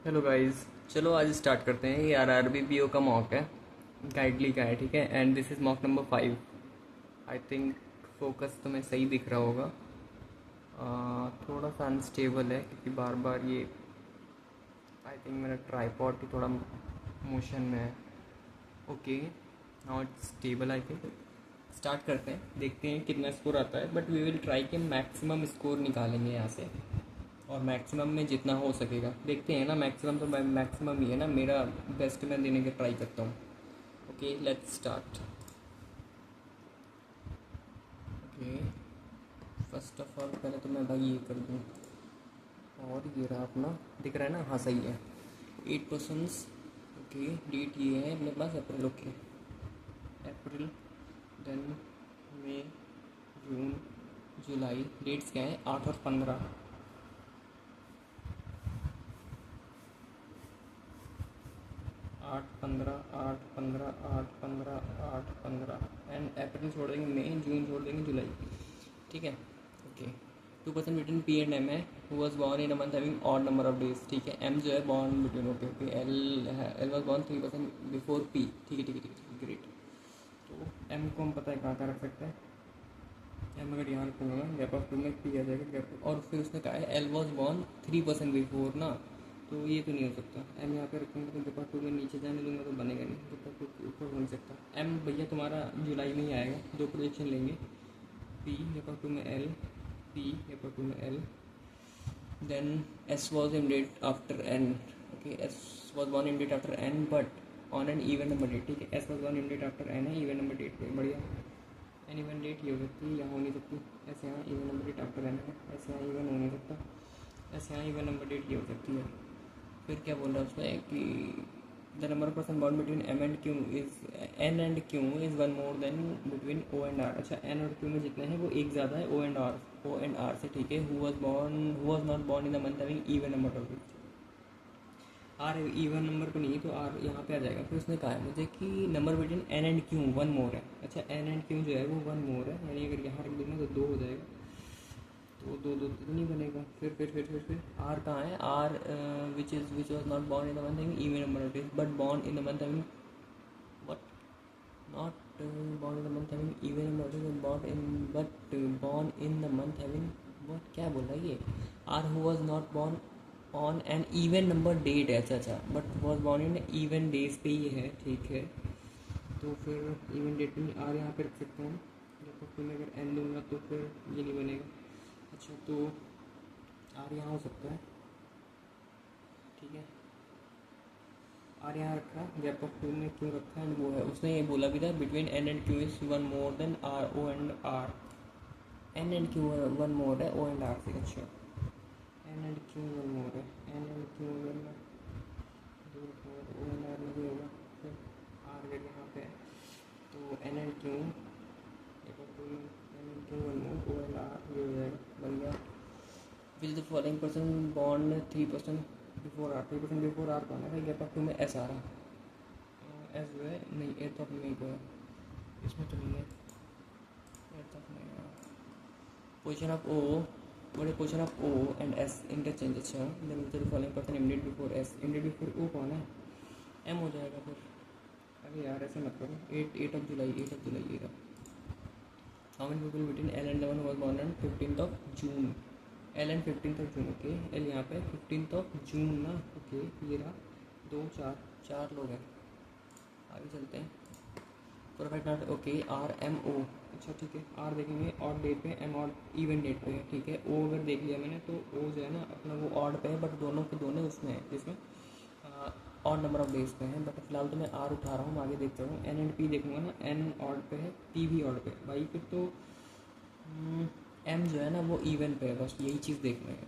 Hello guys, चलो आज start करते हैं। ये आरआरबी पीओ का मॉक है, गाइडली का है, ठीक है। And this is mock number 5। I think focus तुम्हें सही दिख रहा होगा। थोड़ा सा अनस्टेबल है क्योंकि बार बार ये आई थिंक मेरा ट्राईपॉड ही थोड़ा मोशन में है। Okay, now it's stable I think. Start करते हैं, देखते हैं कितना स्कोर आता है। बट वी विल ट्राई कि मैक्सिमम स्कोर निकालेंगे यहाँ से, और मैक्सिमम में जितना हो सकेगा देखते हैं ना। मैक्सिमम तो मैक्सिमम ही है ना, मेरा बेस्ट मैं देने की ट्राई करता हूँ। Okay, let's start. Okay, first of all पहले तो मैं भाई ये कर दूँ, और ये रहा अपना, दिख रहा है ना? हाँ सही है, 8%। ओके, डेट ये है अपने पास अप्रैल। ओके, अप्रैल, देन मई, जून, जुलाई। डेट्स क्या है? 8 और 15। 8 15 8 15 8 15 8 15 एंड अप्रैल छोड़ देंगे, मई, जून छोड़ देंगे, जुलाई। ठीक है। Okay, 2% between P and M है। Who was born in a month having odd number of days. ठीक है, एम जो है born between. Okay okay, L was born 3% before P. ठीक है ठीक है ठीक है, ग्रेट। तो एम को हम पता है कहाँ रख सकते हैं। एम अगर यहाँ रखूँगा मैं, गैप ऑफ टू में पी आ जाएगा गैप। और फिर उसने कहा है एल वॉज बॉर्न 3% बिफोर ना, तो ये तो नहीं हो सकता। एम यहाँ पे रखूँगा तो गैप ऑफ टू में नीचे जाने दूंगा तो बनेगा नहीं, गैप ऑफ टू के ऊपर हो नहीं सकता। एम भैया तुम्हारा जुलाई में ही आएगा, दो प्रोजेक्शन लेंगे। पी गैप ऑफ टू में L, P gap of two में L, then S was in date after N. Okay, S was born in date after N but on N even number date. ठीक है, S was born in date after N है, even number date पे, बढ़िया। N even date ये हो सकती है, यहाँ हो नहीं सकती। ऐसे यहाँ even number date after N है, ऐसे यहाँ इवन हो नहीं सकता। ऐसे यहाँ इवन नंबर डेट ये हो सकती है। फिर क्या बोल रहा है उसमें कि the number of person born between M and Q is N and Q is one more than between O and R. अच्छा, एन और क्यू में जितने हैं वो एक ज़्यादा है ओ एंड आर से। ठीक है, who was not born in the month having even number of days. R even number को नहीं, तो आर यहाँ पे आ जाएगा। फिर उसने कहा है मुझे कि number between N and Q one more है। अच्छा, एन एंड क्यू जो है वो वन मोर है, यानी अगर यहाँ रख दूँगा तो दो हो जाएगा, तो दो दो तो नहीं बनेगा। फिर आर कहाँ है? R which was not born in the month having even number of days but born in the month having what not born in the month having even number of days born in but born in the month having what, क्या बोल रहा है ये? R who was not born on N even number date है। अच्छा, but was born in even days पे ये है। ठीक है, तो फिर इवन डेट में आर यहाँ पे रख सकते हैं। जब फिर मैं अगर एन दूंगा तो फिर ये नहीं बनेगा। अच्छा, तो आर यहाँ हो सकता है। ठीक है, आर यहाँ रखा, गैप ऑफ टू में क्यों रखा है? वो है, उसने ये बोला भी था between N and Q is one more than R O and R. N and Q one more है ओ एंड आर से। अच्छा, N and Q one more है, N and Q one O and R नहीं होगा। फिर R अगर यहाँ पे है तो N and Q gap of two में N and Q one more O and R, ये हो जाएगा, बन गया। विच the following person born 3% before R. 3% before R कौन है भाई? गैप ऑफ टू में एस आ रहा। एस जो है नहीं, एर्थ ऑफ मई को है, इसमें तो नहीं है। एर्थ ऑफ मई, पोजिशन ऑफ ओ, बड़े position of O and S interchange. अच्छा, then which the following person immediate before S. Immediate before O कौन है? एम हो जाएगा फिर। अरे यार ऐसे मत करो। 8 ऑफ जुलाई, 8 ऑफ जुलाई ये रहा। How many people between L and 11 was born on 15th of June. L and 15th of June. Okay, L यहाँ पे 15th ऑफ जून ना। ओके, ये रहा, दो चार, चार लोग हैं। आगे चलते हैं। Perfect not. Okay, R M O. अच्छा ठीक है, आर देखेंगे ऑड डेट पे, एम ऑड इवन डेट पे है। ठीक है, ओ अगर देख लिया मैंने तो ओ जो है ना अपना वो ऑड पे है, बट दोनों के दोनों उसमें है, जिसमें ऑड नंबर ऑफ डेज पे हैं। बट फिलहाल तो मैं आर उठा रहा हूँ, आगे देखता हूँ। एन एंड पी देखूंगा ना, एन ऑड पे है, पी भी ऑड पे है भाई। फिर तो एम जो है ना वो इवन पे है, बस यही चीज़ देखना है।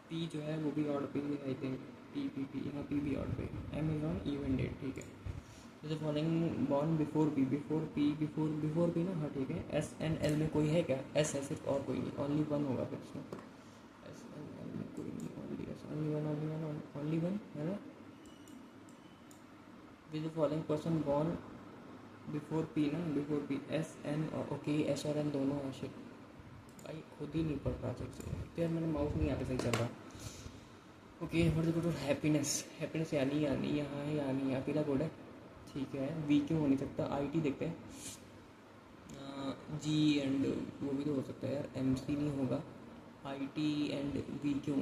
पी जो है वो भी ऑड पे ही है आई थिंक। पी यहाँ पी भी ऑड पे, M is on even date. ठीक है, जैसे following born before P, before P ना। हाँ ठीक है, एस एन एल में कोई है क्या? एस है सिर्फ, और कोई नहीं, ओनली वन होगा फिर इसमें। एस एन एल में कोई नहीं, ओनली एस, ओनली वन है ना। With following person born before P ना, before P S N. Okay, S और एन दोनों है। शिट भाई, खुद ही नहीं पढ़ रहा ठीक से, तो यार मेरा माउस नहीं यहाँ पे सही चल रहा। Okay for the code of happiness, happiness यानी यहाँ है यानी यहाँ पीला कोड है, ठीक है। वी क्यों हो नहीं सकता, आई टी देखते हैं, जी एंड वो भी तो हो सकता है यार, एम सी नहीं होगा, I T and V Q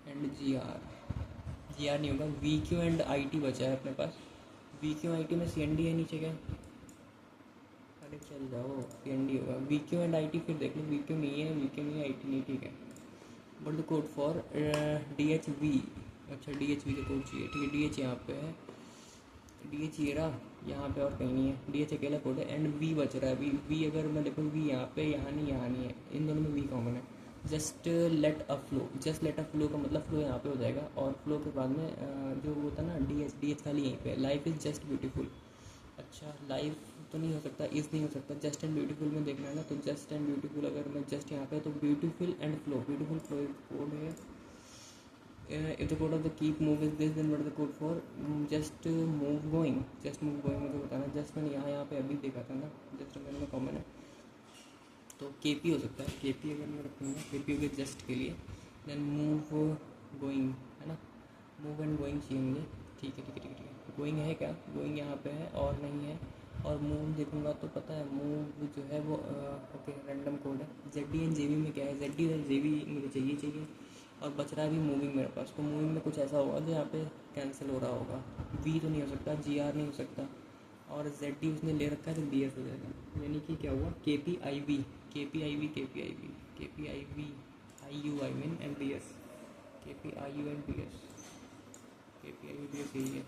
and G R, G R नहीं होगा, V Q and I T बचा है अपने पास। वी क्यू आई टी में सी एन डी है नीचे क्या, अरे चल जाओ, सी एन डी होगा, V Q and I T फिर देख लो, वी क्यू नहीं है, वी क्यू नहीं है, आई टी नहीं, ठीक है। But the code for D H we, अच्छा डी एच वी का कोड चाहिए, ठीक है। डी एच यहाँ पे है, डी एच ये रहा, यहाँ पे और कहीं नहीं है, डी एच अकेला कोड है एंड वी बच रहा है। वी अगर मैं देखूँ वी यहाँ पे, यहाँ नहीं है, इन दोनों में वी कॉमन है। Just let a flow, just let a flow का मतलब फ्लो यहाँ पे हो जाएगा, और फ्लो के बाद में जो वो था ना डी एच खाली यहीं पे, लाइफ इज़ जस्ट ब्यूटीफुल। अच्छा लाइफ तो नहीं हो सकता, इज़ नहीं हो सकता, जस्ट एंड ब्यूटीफुल में देखना है ना, तो जस्ट एंड ब्यूटीफुल अगर मैं जस्ट यहाँ पे तो beautiful and flow, beautiful flow code है। if the code of the keep move is this, then what is the code for just move going, just move going मुझे बताना। Just मैंने यहाँ पे अभी देखा था ना, जस्ट मेरे में कॉमन है, तो के पी हो सकता है, के पी अगर मैं रखूँगा, के पी हो गया जस्ट के लिए, देन मूव गोइंग है ना, मूव एंड गोइंग चाहिए मुझे, ठीक है ठीक है ठीक है ठीक है। गोइंग है क्या, गोइंग यहाँ पे है और नहीं है, और मूव देखूँगा तो पता है मूव जो है वो ओके रैंडम कोड है। Z D and J B में क्या है, जेड डी और जे बी मुझे चाहिए और बच रहा है भी मूविंग मेरे पास, तो मूविंग में कुछ ऐसा होगा जो यहाँ पे कैंसिल हो रहा होगा। वी तो नहीं हो सकता, जी आर नहीं हो सकता, और जेड डी उसने ले रखा है तो बी एस हो जाएगा, यानी कि क्या हुआ K P I V, K P I V, K P I V, K P I V, I U I mean and B S, K P I U and B S, K P I U B S यही है।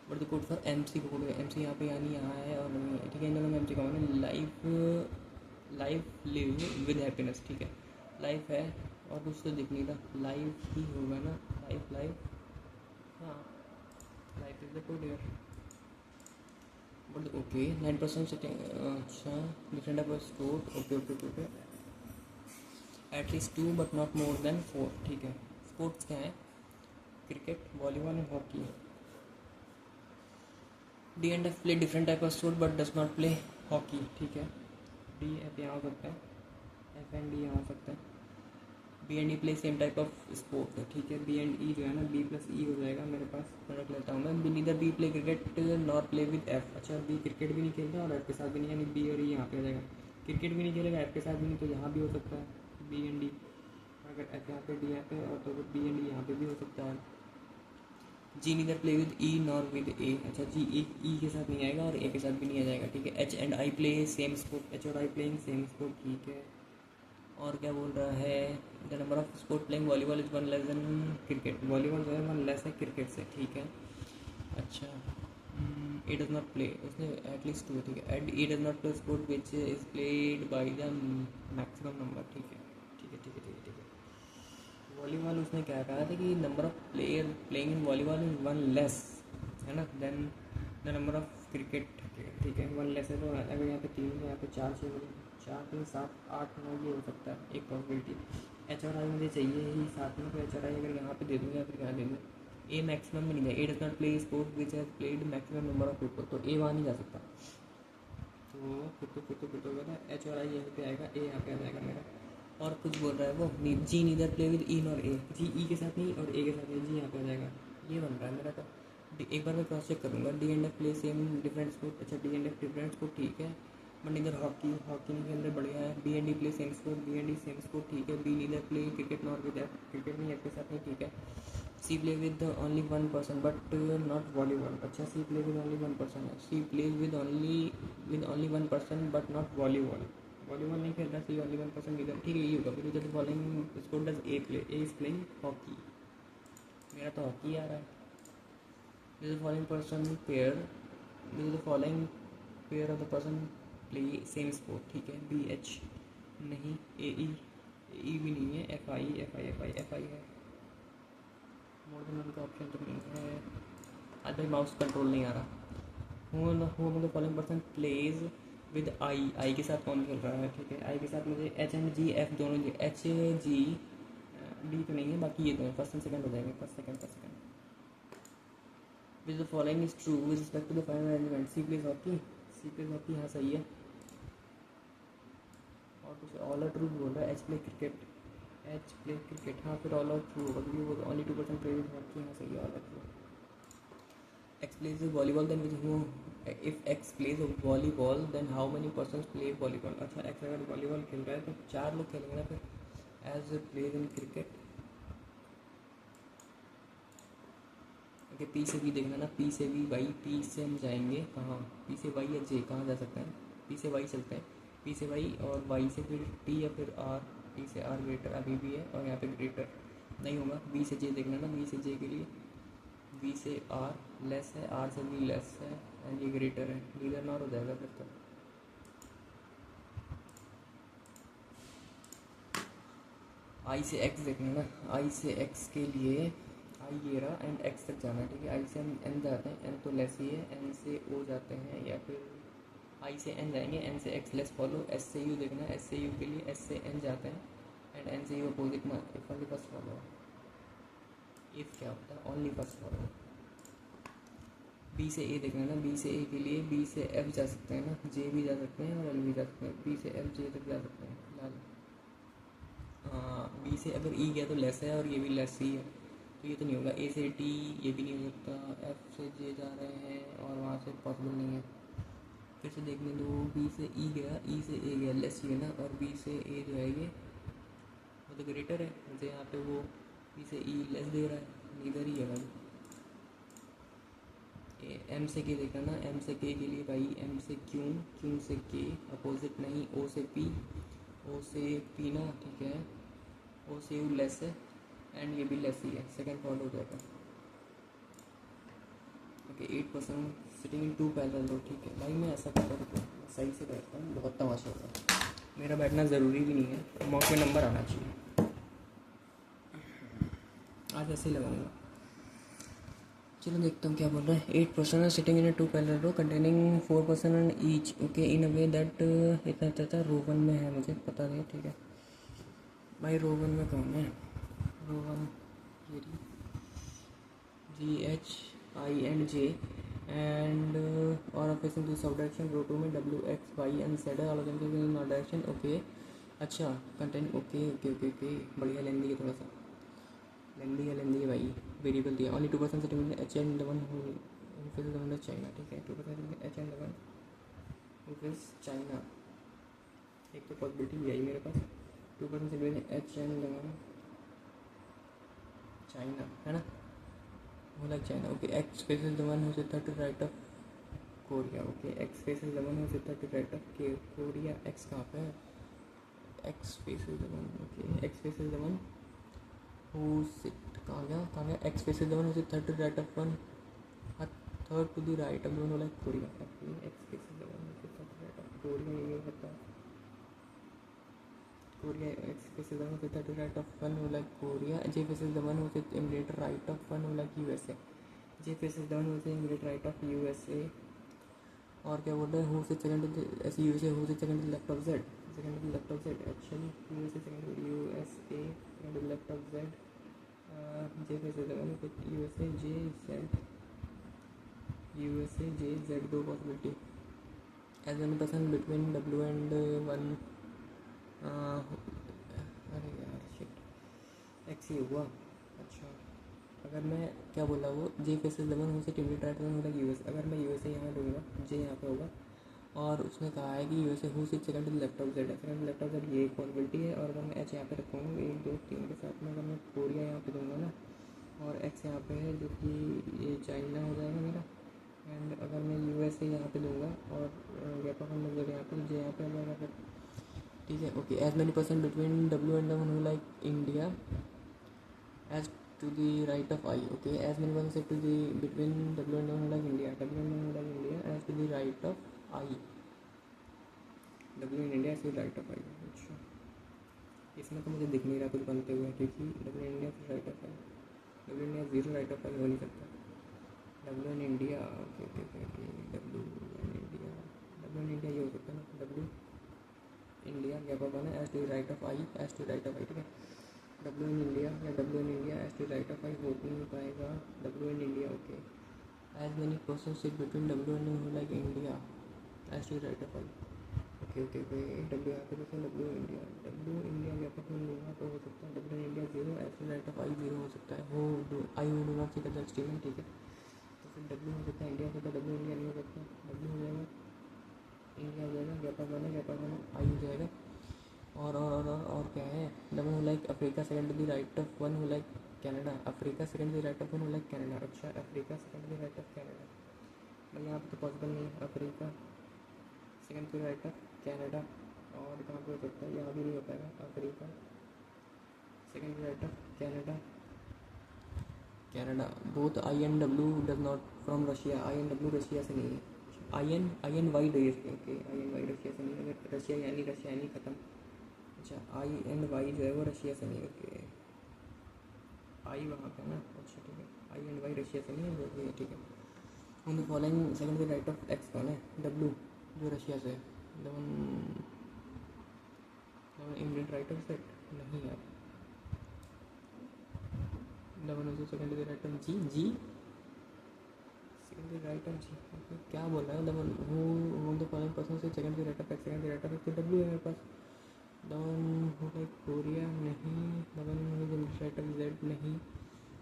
But the code for M C code है, M C यहाँ पे यानी यहाँ है और नहीं है, ठीक है। इन दोनों में एम सी का मैंने लाइफ लिव विद हैप्पीनेस, ठीक है। लाइफ है और कुछ तो दिख नहीं रहा, लाइफ ही होगा ना, लाइफ हाँ, life is the code year. But okay 9% setting, अच्छा different type of sport, okay okay okay, at least 2 but not more than 4, ठीक है। स्पोर्ट्स क्या है, cricket, volleyball and hockey. D and F play different type of sport but does not play hockey, ठीक है। D F यहाँ हो सकता है, एफ एंड डी यहाँ हो सकता है, B and E play same type of sport, ठीक है। बी एंड ई जो है ना, बी प्लस ई हो जाएगा मेरे पास, मैं रख लेता हूँ मैं। Neither be play cricket not play with F, अच्छा बी क्रिकेट भी नहीं खेलता और एफ के साथ भी नहीं, यानी बी और ई यहाँ पे आ जाएगा। क्रिकेट भी नहीं खेलेगा, एफ के साथ भी नहीं, तो यहाँ भी हो सकता है बी एंड डी, अगर एफ यहाँ पे डी यहाँ पे और तो बी एंड ई यहाँ पे भी हो सकता है। G neither play with E nor with A, अच्छा जी ई के साथ नहीं आएगा और ए के साथ भी नहीं आ जाएगा, ठीक है। H and I play same sport, H और आई प्लेइंग सेम स्पोर्ट, ठीक है। और क्या बोल रहा है, the number of sport playing volleyball is 1 less than cricket, volleyball जो है 1 लेस है क्रिकेट से, ठीक है। अच्छा ए डज नॉट प्ले, उसने एटलीस्ट 2, ठीक है। And A does not play sport which is played by the maximum number, ठीक है ठीक है ठीक है ठीक है ठीक है। वॉलीबॉल उसने क्या कहा था कि number of player playing in volleyball is 1 less है ना, then the number of cricket, ठीक है 1 लेस है, तो अगर यहाँ पे 3 है यहाँ पे 4 6 4 3 7 8 9 ये हो सकता है एक पॉसिबिलिटी। एच और आई मुझे चाहिए ही साथ में, तो एच और आई अगर यहाँ पे दे दूँ या फिर यहाँ दे दूँ। ए मैक्सिमम में नहीं है, A does not play sport which has played maximum number of people, तो ए वहाँ नहीं जा सकता, तो फिर तो कहता है एच और आई यहीं पे आएगा, ए यहाँ पे आ जाएगा मेरा। और कुछ बोल रहा है वो G neither play with E nor A, G E के साथ नहीं और ए के साथ नहीं, जी यहाँ पे आ जाएगा, ये बन रहा है मेरा। तो एक बार मैं क्रॉस चेक करूँगा, D and F play same different sport, अच्छा D and F different sport, ठीक है। बट इधर हॉकी नहीं के अंदर बढ़िया है, B and D play same sport, B and D same sport, ठीक है। B neither play cricket not with F, cricket नहीं एफ के साथ नहीं, ठीक है। C play with only 1 person but not volleyball, अच्छा C play with only 1 person है, C play with only 1 person but not volleyball, volleyball नहीं खेल रहा, सी ओनली 1 पर्सन इधर, ठीक है ये होगा। फिर इधर following sport does a play, A is playing hockey, मेरा तो हॉकी आ रहा है। This is following person pair, this is the following pair of the person play same sport, ठीक है। बी एच नहीं, ए ई भी नहीं है, एफ आई है, मोर देन वन का ऑप्शन तो नहीं है। आज भाई माउस कंट्रोल नहीं आ रहा। Who the following person plays with I के साथ कौन खेल रहा है, ठीक है। आई के साथ मुझे एच एंड जी एफ दोनों, एच जी डी तो नहीं है, बाकी ये दोनों फर्स्ट एंड सेकंड हो जाएंगे, first second. Which the following is true with respect to the final arrangement, C plays hockey यहाँ सही है। और कुछ ऑल आर ट्रू बोल रहा है, H play cricket, H play cricket, हाँ फिर ऑल आउट ट्रू होगा क्योंकि वो ओनली 2% प्ले विद हॉकी, हाँ सही है all out true. X plays volleyball then with who, if X plays volleyball then how many person play volleyball. अच्छा X अगर वॉलीबॉल खेल रहा है तो 4 लोग खेलेंगे ना फिर, as plays in cricket. Okay P से बी देखना ना, पी से बी वाई, पी से हम जाएंगे कहाँ, पी से वाई या जे कहाँ जा सकते हैं, पी से वाई चलते हैं, पी से वाई और वाई से फिर टी या फिर आर, टी से आर ग्रेटर अभी भी है और यहाँ पे ग्रेटर नहीं होगा। बी से जे देखना ना, बी से जे के लिए बी से आर लेस है, आर से बी लेस है एंड ये ग्रेटर है, नीदर नॉर हो जाएगा फिर तो। आई से एक्स देखना ना, आई से एक्स के लिए आई ये रहा एंड एक्स तक जाना है, ठीक है। आई से हम एन जाते हैं, एन तो लेस ही है, एन से ओ जाते हैं या फिर आई से एन जाएंगे, एन से एक्स लेस फॉलो। एस से यू देखना है, एस से यू के लिए एस से एन जाते हैं एंड एन से यू अपोजिट में, if only first follow. If क्या होता है, ओनली फर्स्ट फॉलो। बी से ए देखना ना, बी से ए के लिए बी से एफ जा सकते हैं ना, जे भी जा सकते हैं और एल भी जा सकते हैं, बी से एफ जे तक जा सकते हैं फिलहाल। बी से अगर ई गया तो लेस है और ये भी लेस ही है तो ये तो नहीं होगा। ए से डी ये भी नहीं हो सकता, एफ से जे जा रहे हैं और वहाँ से पॉसिबल नहीं है। फिर से देखने दो, बी से ई गया, ई से ए गया, लेस ही है ना, और बी से ए जो है ये वो तो ग्रेटर है, जैसे यहाँ पे वो बी से ई लेस दे रहा है, इधर ही है भाई। एम से के देखना ना, एम से के लिए भाई एम से क्यू, क्यू से के अपोजिट नहीं, ओ से पी, ओ से पी ना, ठीक है। ओ से यू लेस है एंड ये भी लेस ही है, सेकेंड फॉलो हो जाएगा। ओके 8% सिटिंग इन 2 पैरेलल रो, ठीक है भाई। मैं ऐसा करता हूँ सही से बैठता हूँ, बहुत तमाशा होता है। मेरा बैठना ज़रूरी भी नहीं है, मॉक में नंबर आना चाहिए। आज ऐसे ही लगाऊंगा। चलो देखता हूँ क्या बोल रहा है। 8% sitting in 2 parallel row containing 4% each, okay in a way that, इतना था रो 1 में है, मुझे पता नहीं, ठीक है भाई। रो 1 में कौन है, रो 1 ये G H I and J and और फेसिंग टू सब डायरेक्शन। रो 2 में W X Y and Z है, all of them in north direction, okay. अच्छा content, okay okay okay okay, बढ़िया लेंदी है, थोड़ा सा लेंदी है भाई। वेरिएबल दिया only 2% sitting H and 1 who China, ठीक है 2% एच एंड 1 हु चाइना। एक तो पॉसिबिलिटी भी आई मेरे पास, 2% सिटिंग एच एंड 1 चाइना है ना, वो like China, okay. X faces the one who sit to right of Korea, okay. X faces the one who sit to right of Korea, X कहाँ पे है, X faces the one, okay. X faces the one who sit, कहाँ गया, X faces the one who sit to right of one, third to the right of the one like Korea, okay. X faces the one who sit to right of Korea, ये होता है Korea. X faces the one who sit to right of one who like Korea, J faces the one who sit immediate right of one who like USA, J faces the one who sit immediate right of USA. और क्या बोल रहे हैं, who sit second ऐसे USA, who sit second left of Z, second to left of Z, actually USA second USA second to left of Z. J faces the one who sit USA J Z, USA J Z, दो possibility. As one person between W and 1, अरे यार shit, x ही हुआ। अच्छा अगर मैं क्या बोला वो, J faces the one who sit immediate right one like US, अगर मैं यूएसए यहाँ लूँगा, जे यहाँ पे होगा और उसने कहा है कि USA who sit second to left of Z है, सेकंड लेफ्ट ऑफ जेड, ये एक पॉसिबिलिटी है। और अगर मैं एच यहाँ पे रखूँगा 1 2 3 के साथ में, अगर मैं कोरिया यहाँ पे दूँगा ना और एक्स यहाँ पे है जो कि ये चाइना हो जाएगा मेरा, एंड अगर मैं यूएसए यहाँ पे दूँगा और गैप ऑफ जेड यहाँ पे, जे यहाँ पे आ जाएगा फिर, ठीक है okay. As many person between W and one who like India as to the right of I, okay. As many person set to the between W and one who like India, W and one who like India as to the right of I, W in India as to the right of I. अच्छा इसमें तो मुझे दिख नहीं रहा कुछ बनते हुए, क्योंकि W in India to right of I, W India zero right of I हो नहीं सकता। W in India, okay okay okay okay, W in India, W in India ये हो सकता है ना, डब्ल्यू इंडिया गैप ऑफ है as to right of I, as to right of I, ठीक है। डब्ल्यू इन इंडिया या W in India as to right of I हो नहीं पाएगा, W in India, okay. As many person sit between W and like India as to right of I, okay okay okay W यहाँ पे देखो W India gap up में लूँगा तो हो सकता है डब्ल्यू इंडिया जीरो ऐसे राइट ऑफ आई जीरो हो सकता है हो डू आई वो do not see the statement ठीक है। तो फिर डब्ल्यू हो सकता है इंडिया हो सकता है डब्ल्यू इंडिया नहीं हो सकता डब्ल्यू हो जाएगा इंडिया हो जाएगा गैप अप आई हो जाएगा। और क्या है डबल हो like Africa second to the right of one हो like Canada Africa second to the right of one हो लाइक कनाडा। अच्छा Africa second to the right of Canada भाई यहाँ पे तो पॉसिबल नहीं है Africa second to the right of Canada और कहाँ पे हो सकता है यहाँ भी नहीं हो पाएगा Africa second to the right of Canada both I N W does not from Russia I N W Russia से नहीं है I N Y okay I N Y Russia से नहीं है अगर रशिया यानी ख़त्म। अच्छा आई एंड वाई जो है वो रशिया से नहीं ओके आई वहाँ पे ना अच्छा ठीक है आई एंड वाई रशिया से नहीं है वो भी ठीक है। ऑन द फॉलोइंग सेकंड के राइट ऑफ एक्स कौन है डब्ल्यू जो रशिया से है दवन इंडियन राइट ऑफ सेट नहीं यार दवन जो सेकंड के राइट ऑफ जी सेकंड के राइट ऑफ जी क्या बोल रहा है दवन हु द फॉलोइंग पर्सन से सेकंड के राइट ऑफ एक्स सेकंड के राइट ऑफ एक्स तो डब्ल्यू है मेरे पास दवन हो लाइक कोरिया नहीं दवन हो राइट ऑफ जेड नहीं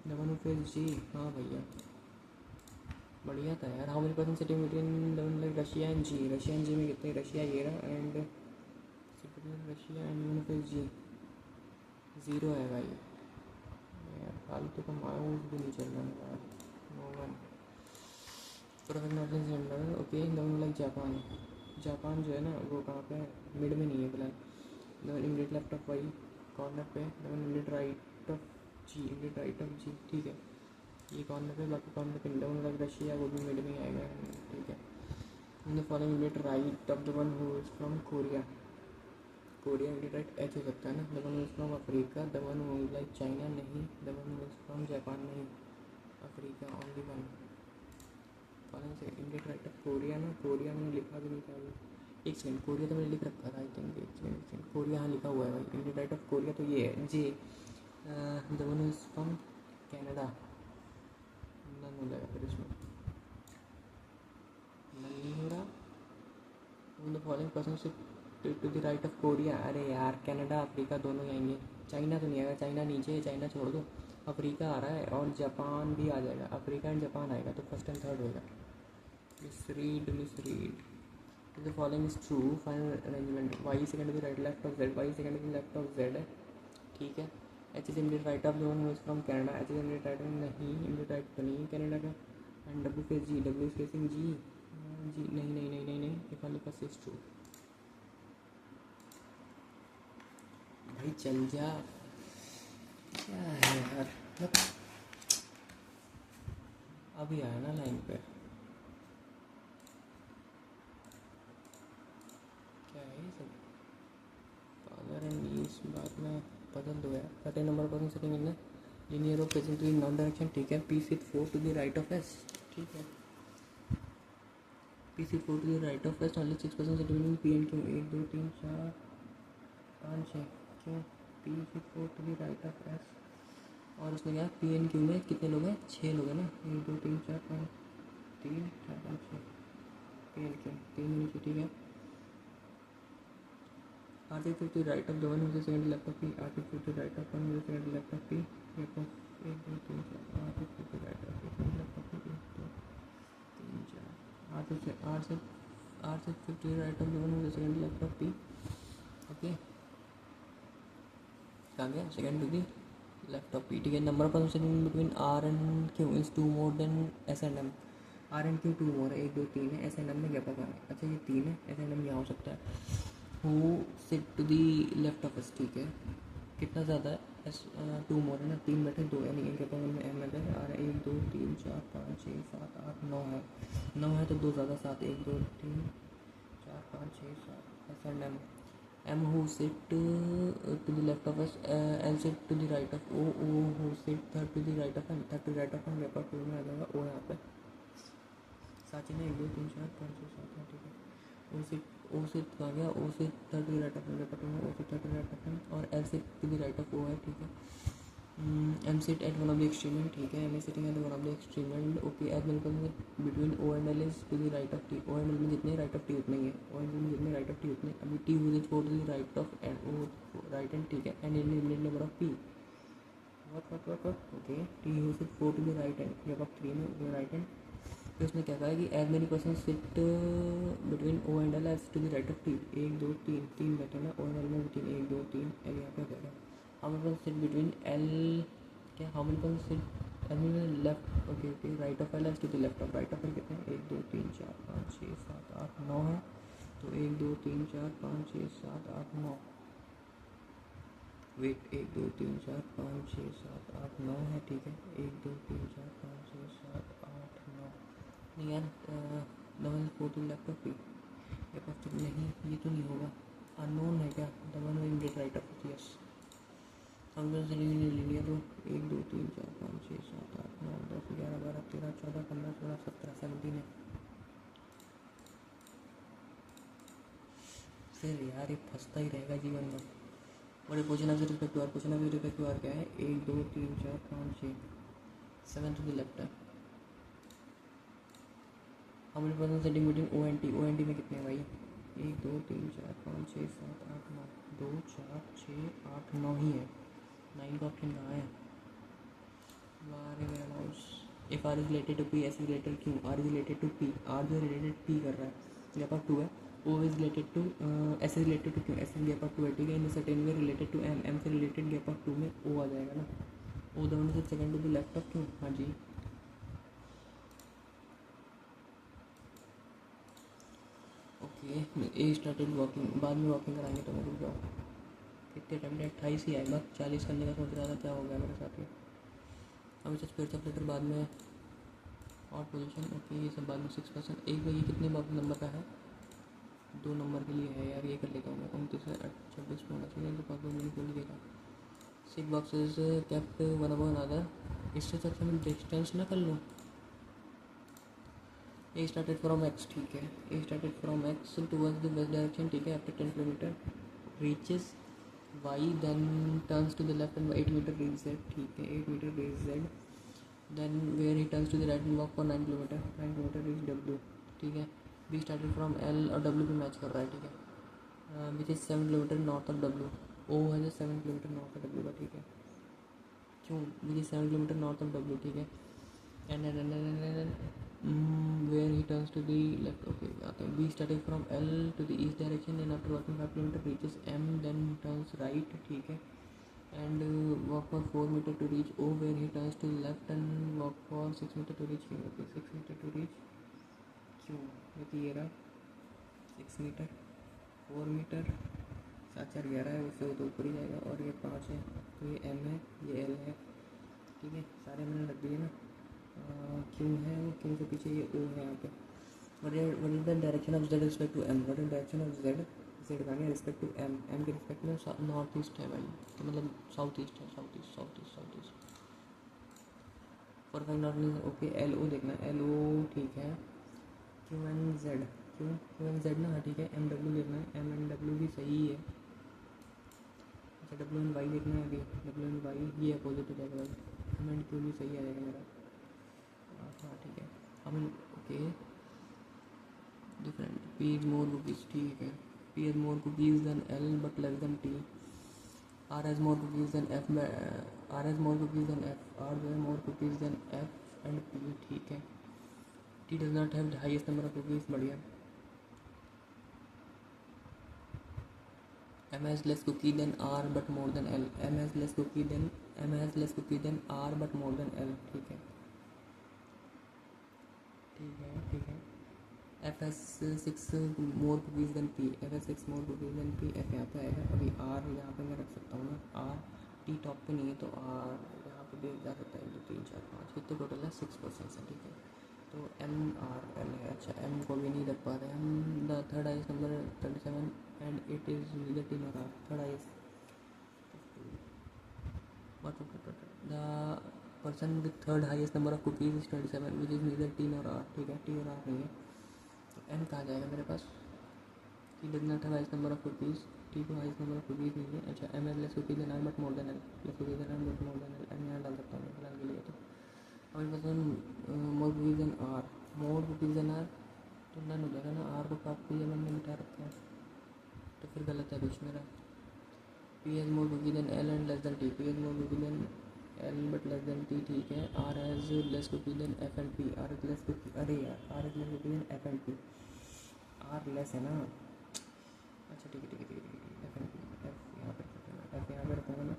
दवन फिर जी हाँ भैया बढ़िया था यार। How many person sitting between the one like Russia and G में कितने रशिया ये रहा एंड रशिया एंड फिर जी ज़ीरो है भाई यार फालतू का माउस भी नहीं चल रहा है no one perfect not gender okay the one like Japan जो है ना वो कहाँ पे है मिड में नहीं है फिलहाल the one immediate left of Y corner पे the one immediate right of G ठीक है ये कॉर्नर पे बाकी कॉर्नर पे दवन लाइक रशिया वो भी मिड में आएगा ठीक है। In the following immediate right of the one who is from Korea immediate right H हो सकता है ना the one is from Africa the one who is like China नहीं the one who is from Japan नहीं Africa only one following से immediate right of Korea मैंने लिखा भी नहीं था अभी एक सेकंड कोरिया तो मैंने लिख रखा था आई थिंक एक सेकंड कोरिया हाँ लिखा हुआ है भाई इमीडिएट राइट ऑफ कोरिया तो ये है J the one is from Canada none हो जाएगा फिर इसमें नन नहीं हो रहा इन द फॉलोइंग पर्सन से to the right of Korea अरे यार कनाडा अफ्रीका दोनों ही आएंगे चाइना तो नहीं आएगा चाइना नीचे है चाइना छोड़ दो अफ्रीका आ रहा है और जापान भी आ जाएगा अफ्रीका एंड जापान आएगा तो फर्स्ट एंड थर्ड होगा misread the following is true final arrangement Y second to the right left of Z Y second to the left of Z है ठीक है H is immediate right of the one who is from Canada H is immediate right नहीं immediate right तो नहीं Canada का and W face G W is facing G नहीं if only first is true भाई चल जा क्या है यार अभी आया ना लाइन पे क्या है ये सब फादर एंड इस बात में बदल दो यार 13 number person sitting in linear of present in non direction ठीक है P with 4 to the right of S ठीक है P with 4 to the right of S only 6 person sitting in P and Q 1 2 3 4 5 6 क्यों P with 4 to the right of S और उसमें क्या P N Q में कितने लोग हैं 6 लोग हैं ना 1 2 3 4 5 3 4 5 6 पी एन क्यू 3 नीचे ठीक है R C fifty right of the one मुझे second left of P R C fifty right of one मुझे second left of P 1 2 3 4 R C fifty right of P second left of P 1 2 3 4 R C fifty right of the one मुझे second left of P okay कहाँ गया second to the left of P ठीक है number of person between R and Q is 2 more than S and M R and Q 2 more है 1 2 3 है S and M में gap up है अच्छा ये 3 है एस एंड एम यहाँ हो सकता है who sit to the left of S ठीक है कितना ज़्यादा है एस 2 मोर है ना 3 बैठे 2 यानी एक गैप में एम है आर 1 2 3 4 5 6 7 8 9 है 9 है तो 2 ज़्यादा 7 1 2 3 4 5 6 7 S and M who sit to the left of us L sit to the right of O who sit third to the right of M third to the right of M व्यापार to में आ जाएगा O यहाँ पे साथ ही में 1 2 3 4 5 6 7 ठीक है O sit कहाँ गया O sit third to the right of M व्यापार टू में O sit third to the right of M और L sit to the right of O है ठीक है M sit at one of the extreme end, ठीक है, M is sitting at one of the extreme end, okay, as many person between O and L is to the right of T, O and L में जितने right of T उतने ही है, O and L में जितने right of T उतने, अभी T will go to the right of and, O right and, ठीक है, and in limited number of P, what, okay, T you should go to the right end, जब आप 3 में right and, फिर उसने क्या कहा कि as many person sit between O and L as to the right of T, 1 2 3 3 बैठे ना ओ एंड एल में, 3 1 2 3, एल यहाँ पे क्या, how many person sit between L, क्या, how many person sit L में left, okay, right of L as to the left of, right of L कितने, 1 2 3 4 5 6 7 8 9 है, तो 1 2 3 4 5 6 7 8 9, वेट, 1 2 3 4 5 6 7 8 9 है, ठीक है, 1 2 3 4 5 6 7 8 9, नहीं यार, double 4 to left of P, नहीं, ये तो नहीं होगा, अननोन है क्या, double will get right of, yes, हम लोग लिया तो 1 2 3 4 5 6 7 8 9 10 11 12 13 14 15 16 17 17 है, फिर यार ये फंसता ही रहेगा जीवन में। बड़े question answer respect to R, question answer respect to R क्या है, 1 2 3 4 5 6 7 टू द लेफ्ट है, how many person sitting between O and T, O and T में कितने हैं भाई, 1 2 3 4 5 6 7 8 9, 2 4 6 8 9 ही है, 9 का ऑप्शन कहाँ है, if R is related to P, S related Q, R is related to P, R जो रिलेटेड पी कर रहा है, गैप ऑफ 2 है, O is related to, S related to Q, S gap of 2 है, ठीक है, in certain way related to M, M से related gap of 2 में ओ आ जाएगा ना, ओ द वन से second to the left of क्यों, हाँ जी, ओके, ए स्टार्टेड वॉकिंग, बाद में वॉकिंग कराएंगे तो मैं रुक जाओ, कितने टाइम, 28 ही आएगा, 40 करने का सोच रहा था, क्या हो गया मेरे साथ, अभी सच फिर सेपरेटर बाद में, और पोजीशन, ओके, ये सब बाद में 6%, एक भाई ये कितने नंबर का है, 2 नंबर के लिए है यार, ये कर लेता हूँ मैं, 29 से 26 में होना चाहिए, तो पास मैंने खोल देगा, 6 boxes kept one above another, इससे अच्छा मैं डिस्टेंस ना कर लूँ, ए स्टार्टेड फ्रॉम एक्स, ठीक है, A started from X towards the west direction, ठीक है, after 10 kilometre reaches Y, then turns to the left and 8 metre reach Z, ठीक है, 8 metre reach Z, then where he turns to the right and walk for 9 kilometre, 9 kilometre reach W, ठीक है, B started from L और W पे match कर रहा है, ठीक है, which is 7 kilometre north of W, ओ है 7 किलोमीटर नॉर्थ ऑफ डब्ल्यू का, ठीक है, क्यों, विच is 7 kilometre north of W, ठीक है, and where he turns to the left, okay, आते हैं, B starting from L to the east direction and after walking 5 kilometer reaches M, then turns right, ठीक है, and walk for 4 meter to reach O, where he turns to left and walk for 6 meter to reach Q, okay, 6 meter to reach Q, ये रहा 6 metre, 4 metre, 7 4 11 है, उससे वो तो ऊपर ही जाएगा, और ये 5 है, तो ये M है, ये L है, ठीक है, सारे मैंने रख दिए ना, क्यों है, क्यों के पीछे ये ओ है यहाँ पे, what is the direction of z respect to m, what is direction of z, z का रिस्पेक्ट टू m, m के रिस्पेक्ट में नॉर्थ ईस्ट है भाई, तो मतलब साउथ ईस्ट है, south east, perfect not mean, okay, L O देखना, L O, ठीक है, Q N Z, Q N Z ना, हाँ ठीक है, एम डब्ल्यू देखना है, एम एन डब्ल्यू भी सही है, अच्छा, डब्ल्यू एन वाई देखना है, अभी डब्ल्यू एन वाई ये अपोजिट हो जाएगा भाई, एम एन क्यू भी सही आ जाएगा मेरा, हाँ ठीक है, hmm, okay, different, P is more cookies, ठीक है, P is more cookies than L but less than T, R has more cookies than F, R has more cookies than F, R जो है more cookies than F and P, ठीक है, T does not have the highest number of cookies, बढ़िया, M has less cookie than R but more than L, M has less cookie than R but more than L, ठीक है, ठीक है, F is 6 more cookies than P, F is 6 more cookies than P, F यहाँ पे आएगा, अभी are यहाँ पे मैं रख सकता हूँ ना, आर, टी टॉप पे नहीं है तो आर यहाँ पे भी जा सकता है, 1 2 3 4 5, कितने टोटल है, 6% है, ठीक है, तो एम आर एल है, अच्छा, एम को भी नहीं रख पा रहे हम, the third highest number 37 and it is neither T nor R, third highest, the person with third highest number of cookies is 27 which is neither T nor R, ठीक है, टी और आर नहीं है, तो एन कहाँ जाएगा मेरे पास, T does not have highest number of cookies, T को हाइस्ट नंबर ऑफ रुपीज़ नहीं है। अच्छा M L less rupees than R but more than L, less rupees than R but more than L, M यहाँ डाल सकता हूँ फिलहाल के लिए। तो हमारे पास more rupees than R, more rupees than R तो नन हो जाएगा ना, आर को काफ़ी एम एल में बिठा रखा है तो फिर गलत है बीच मेरा। P as more rupees than L and less than T, P as more rupees than L but less than T, ठीक है। R as less rupees than F and P, R as less rupees, अरे यार R as less rupees than F and P, R less है ना। अच्छा ठीक है ठीक है ठीक है ठीक है, एफ एंड पी, एफ यहाँ पर रखूँगा, एफ यहाँ पर रखूँगा ना,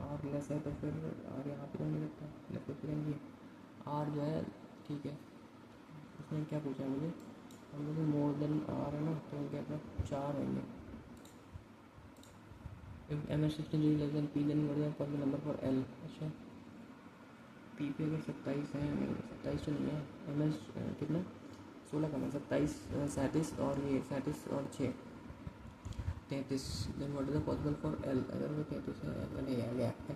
आर लेस है तो फिर आर यहाँ पर नहीं लगता, लेस रुपीज़ देंगे आर जो है, ठीक है। उसने क्या पूछा मुझे, हम लोग मोर देन आर है ना, तो उनके अपना 4 होंगे। M S 16 less than P than more than possible number for L. अच्छा पी पे अगर 27 है, 27 तो नहीं है, एम एस कितना 16 का, 27 37 और ये 37 और 6 33, then what is the possible for L, अगर वो 33 है मैंने यार गया है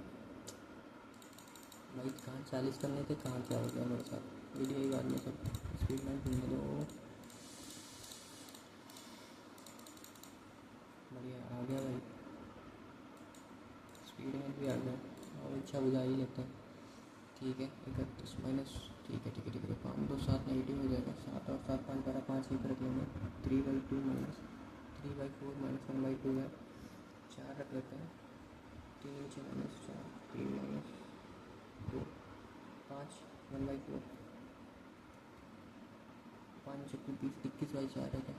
भाई, कहाँ 40 करने थे, कहाँ क्या हो गया मेरे साथ, वीडियो ही बाद में सब स्पीड में ढूंढने दो। बढ़िया आ गया भाई, स्पीड में भी आ गया और इच्छा बुझा ही लेते हैं, ठीक है। 31 माइनस, ठीक है ठीक है ठीक है, 5 2 7 नेगेटिव हो जाएगा, 7 और 7 5 12 5 ही रख लेंगे, 3/2 माइनस 3/4 माइनस 1/2 है, 4 रख लेते हैं, 3 नीचे माइनस 4, 3 माइनस 2 5 1/4, 5 21 21/4 है क्या,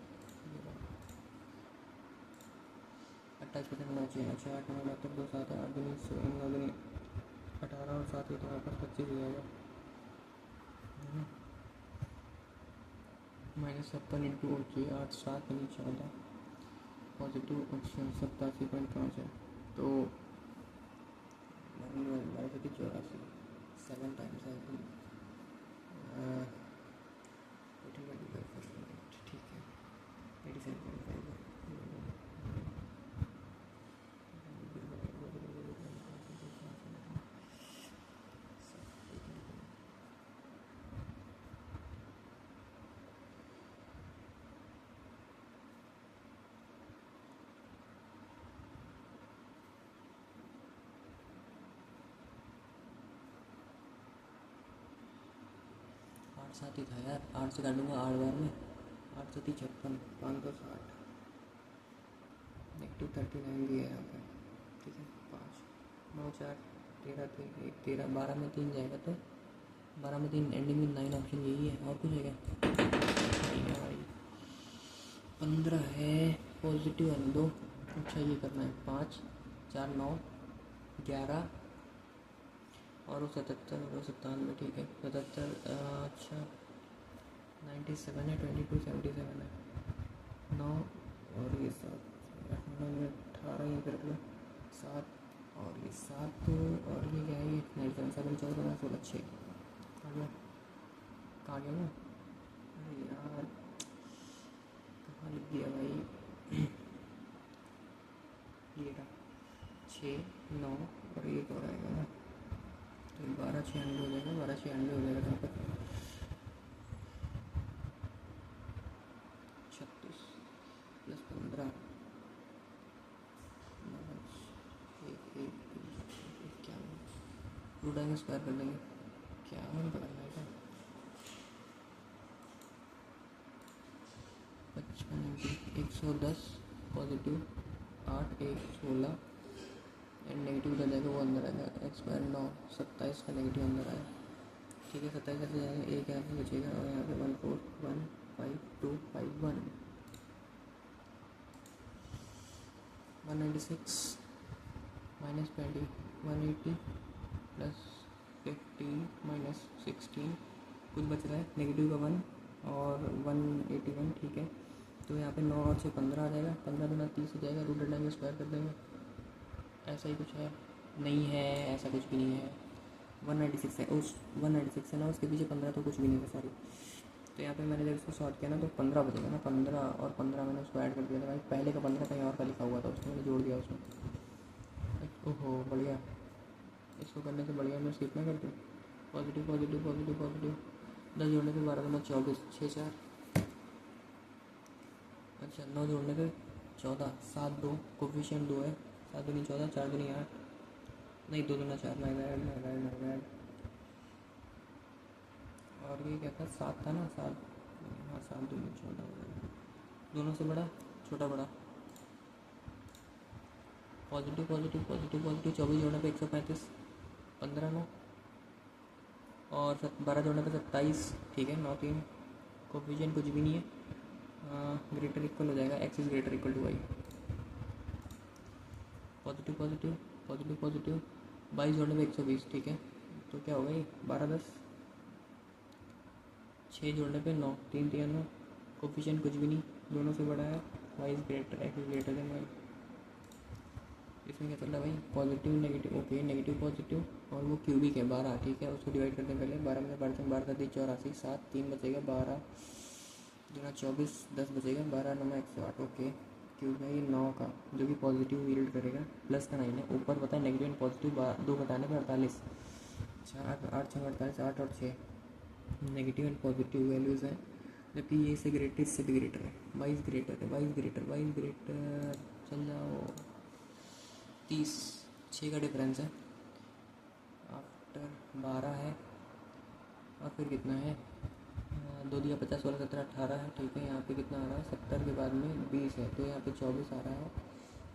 28% होना चाहिए। अच्छा 8 9 मतलब 2 7 8 दिन 9 दिन 18 और 7 तो यहाँ पर 25 हो जाएगा, -56 इंटू 8 7 यानी 14 पॉजिटिव, अच्छा 87.5 है तो 84 7 टाइम्स है, ठीक है 87.5 8 7 ही था यार, 8 से काटूंगा 8 बार में, 8 7 56 560 -39 भी है यहाँ पर, ठीक है। 5 9 4 13 3 1 13 12 में 3 जाएगा तो 12 में 3 एंडिंग में 9 ऑप्शन यही है, और कुछ है क्या भाई। 15 है पॉजिटिव है 2, अच्छा ये करना है 5 4 9 11 और वो 77 और 97, ठीक है 77, अच्छा 97 है, 22 77 है 9 और ये 7 9 में 18 यहीं पर रख लो, 7 और ये 7 और ये क्या है, ये 97 7 14 16 6 आ गया, कहाँ गया ना, अरे यार कहाँ लिख दिया भाई, ये रहा 6 9 और ये तो रहेगा ना, तो 12 96 हो जाएगा, 12 96 हो जाएगा, यहाँ पर 36 प्लस 15 क्या टू टाइम स्क्वायर कर देंगे, क्या हम करना है, 55 110 पॉजिटिव 8 1 16 एंड नेगेटिव उधर जाएगा, वो अंदर आएगा, एक्स स्क्वायर 9 27 का नेगेटिव अंदर आया, ठीक है। 27 ऐसे जाएगा, एक यहाँ पे बचेगा और यहाँ पे 1 4 1 5 2 5 1 196 माइनस 20 180 प्लस 15 माइनस 16, कुछ बच रहा है नेगेटिव का 1 और 181, ठीक है। तो यहाँ पे 9 और 6 15 आ जाएगा, 15 गुना 30 हो जाएगा, रूट टाइम स्क्वायर कर देंगे, ऐसा ही कुछ है, नहीं है ऐसा कुछ भी नहीं है, 196 है, उस 196 है ना, उसके पीछे 15 तो कुछ भी नहीं था सॉरी। तो यहाँ पे मैंने जब इसको सॉर्ट किया ना तो 15 बचेगा ना, 15 और 15 मैंने उसको ऐड कर दिया था भाई, पहले का 15 कहीं और का लिखा हुआ था, उसको मैंने जोड़ दिया उसमें, ओहो बढ़िया, इसको करने से बढ़िया मैं स्किप ना करती, पॉजिटिव पॉजिटिव पॉजिटिव पॉजिटिव 10 जोड़ने पे 12 गुना 24 6 4, अच्छा 9 जोड़ने पे 14, 7 2 कोफिशिएंट 2 है, 7 दूनी 14, 4 दूनी 8, नहीं 2 दूना 4, माय बैड। और ये क्या था, 7 था ना, 7, हाँ 7 दूनी 14, दोनों से बड़ा छोटा बड़ा, पॉजिटिव 24 जोड़ने पे 135, 15 9 और 12 जोड़ने पे 27, ठीक है 9 3, कोफिशिएंट कुछ भी नहीं है, ग्रेटर इक्वल हो जाएगा X is greater equal to Y, positive 22 जोड़ने पे 120, ठीक है, तो क्या होगा ये 12 10, 6 जोड़ने पे 9, 3 3 9, कोफिशिएंट कुछ भी नहीं, दोनों से बड़ा है, Y is greater X is greater than Y. इसमें क्या चल रहा है भाई, positive negative, okay negative positive, और वो क्यूबिक है 12, ठीक है, उसको डिवाइड करते हैं पहले, 12 में 12 का 84, 7 3 बचेगा, 12 दूना 24, 10 बचेगा, 12 9 108, ओके। क्यूब है ये 9 का, जो कि पॉजिटिव यील्ड करेगा, प्लस का 9 है, ऊपर पता है नेगेटिव एंड पॉजिटिव 2 बताने पर 48, 8 6 48, 8 और 6 नेगेटिव एंड पॉजिटिव वैल्यूज़ हैं, जबकि ये इससे ग्रेटर, इससे भी ग्रेटर है, वाई इज ग्रेटर, चल जाओ 30, 6 का डिफरेंस है, आफ्टर 12 है, और फिर कितना है, 2 दिया 50, 16 17 18 है, ठीक है, यहाँ पे कितना आ रहा है, 70 के बाद में 20 है, तो यहाँ पे 24 आ रहा है,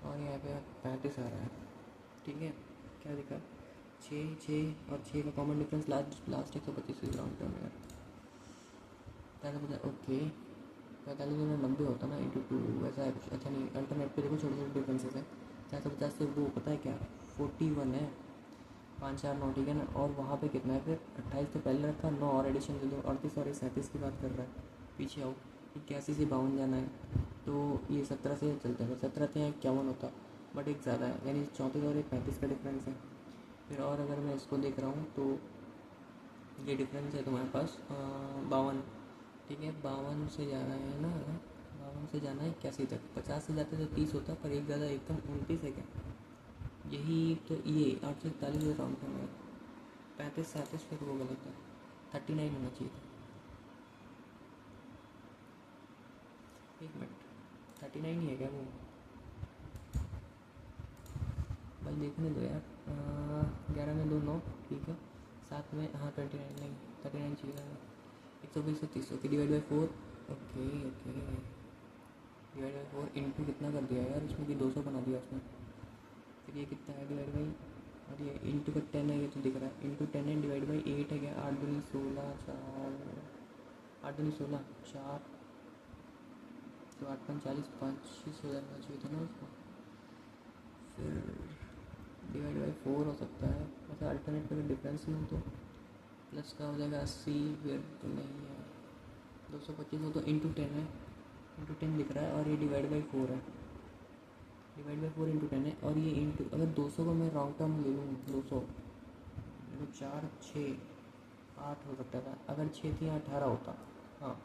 और यहाँ पे 35 आ रहा है, ठीक है, क्या दिखा, 6 और 6 का common difference last 125 round term यार, 45, ओके, 45 में 90 होता ना इंटू 2, वैसा है कुछ, अच्छा नहीं, अल्टरनेट पे देखो छोटे छोटे डिफरेंसेस हैं, 450 से वो पता है क्या 41 है, 5 4 9, ठीक है ना, और वहाँ पे कितना है फिर 28 तो पहले रखा, 9 और एडिशन दे दो, 38 और 37 की बात कर रहा है, पीछे आओ, 81 से 52 जाना है, तो ये 17 से चलते हैं, 17 से 51 होता, बट एक ज़्यादा है, यानी 34 और 35 का डिफरेंस है। फिर और अगर मैं इसको देख रहा हूँ तो ये डिफरेंस है तुम्हारे पास 52, ठीक है, 52 से जाना है ना, 52 से जाना है 81 तक, 50 से जाते तो 30 होता, पर एक ज़्यादा एकदम 29 है क्या, यही तो, ये 841 राउंड करना है, 35 37 फिर वो गलत है, 39 होना चाहिए था, 1 मिनट, 39 ही है क्या वो, भाई देखने दो यार, 11 में 2 9, ठीक है, 7 में हाँ 29 नहीं 39 चाहिए, 120 से 30, okay, divide by 4, okay divide by 4 into कितना कर दिया यार इसमें कि 200 बना दिया उसने, फिर ये कितना है डिवाइड बाई, और ये इंटू का 10 है, ये तो दिख रहा है, इंटू 10 है, डिवाइड बाई 8 है क्या, 8 दूनी 16, 4 8 दूनी 16 4, तो 8 5 40, 25 हो जाना चाहिए था ना उसको, फिर डिवाइड बाई 4 हो सकता है, अच्छा अल्टरनेट पे डिफरेंस में तो प्लस का हो जाएगा 80, फिर तो नहीं है 225 हो तो इंटू 10 है, इंटू 10 दिख रहा है, और ये डिवाइड बाई 4 है, डिवाइड बाई 4 इंटू 10 है, और ये इंटू, अगर 200 को मैं रॉन्ग टर्म ले लूँ, 200 तो 4 6 8 हो सकता था, अगर 6 थी 18 होता, हाँ